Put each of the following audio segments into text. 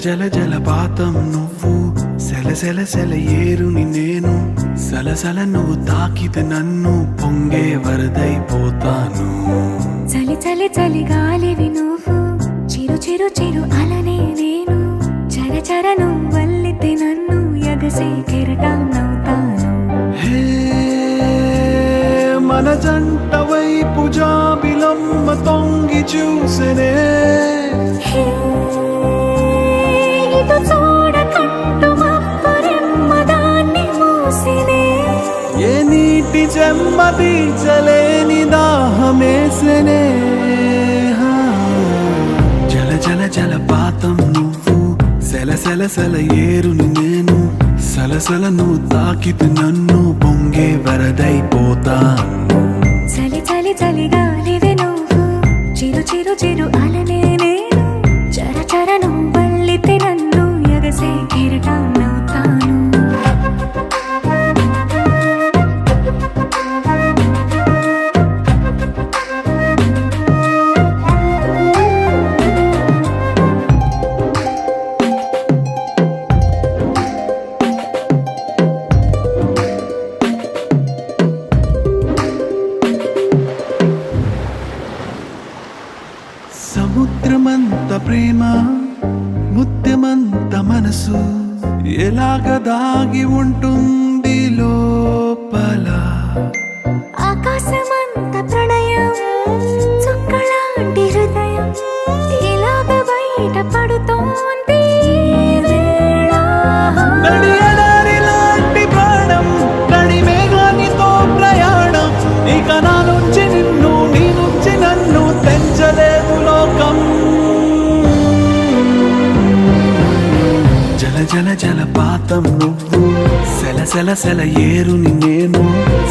జల జలపాతం నువ్వు సెల సెల సెల ఏరుని నేను సలసల నువ్వు తాకితే నన్ను పొంగే వరదైపోతాను చలి చలి చలి గాలివి నువ్వు చిరు చిరు చిరు అలనే నేను చర చర నువ్వు వల్లితే నన్ను ఎగసే కెరటం నవ్వుతాను హే మన జంట వైపు జాబిలమ్మ తొంగి చూసెనే ఇటు చూడకంటూ మబ్బరెమ్మదాన్ని మూసినే ఏ నీటి చెమ్మ తీర్చలేని దాహమేసెనే జల జల జలపాతం నువ్వు సెల సెల సెల ఏరుని నేను సలసల నువ్వు తాకితే నన్ను పొంగే వరదైపోతాను చలి చలి చలి గాలివి నువ్వు చిరు చిరు చిరు అలనే నేను చర చర నువ్వు వల్లితే నన్ను ఎగసే కెరటం నవ్వుతాను సముద్రమంత ప్రేమ ముత్యమంత మనసు ఎలాగ దాగి ఉంటుంది లోపల ఆకాశమంత ప్రణయం చుక్కలాంటి హృదయం ఇలాగ బయట పడుతోంది లాంటి ప్రాణం నడి మేఘానితో ప్రయాణం ఇక నా నుంచి నిన్ను నీ నుంచి నన్ను తెంచలేదు లోకం జల జల జలపాతం నువ్వు సెల సెల సెల ఏరుని నేను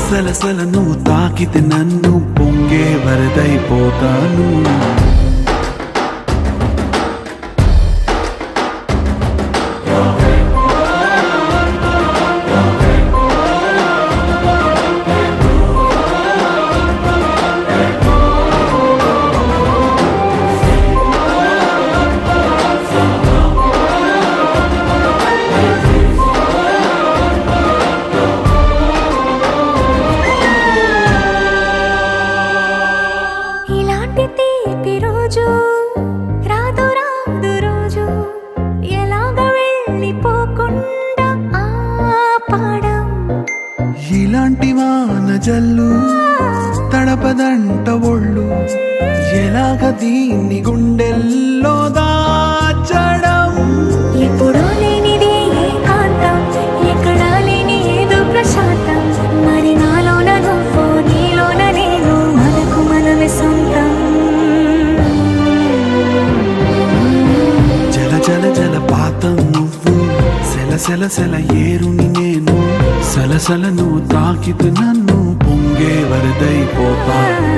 సలసల నువ్వు తాకితే నన్ను పొంగే వరదైపోతాను ఇలాంటి వాన జల్లు తడపదంట ఒళ్ళు ఎలాగ దీన్ని గుండెల్లో దాచడం ఎప్పుడో లేనిది ఏకాంతం ఎక్కడా లేని ఏదో ప్రశాంతం మరి నాలోన నువ్వు నీలోన నేను మనకు మనమే సొంతం జల జల జలపాతం నువ్వు సెల సెల సెల ఏరుని నేను సలసల నువ్వు తాకితే నన్ను పొంగే వరదైపోతాను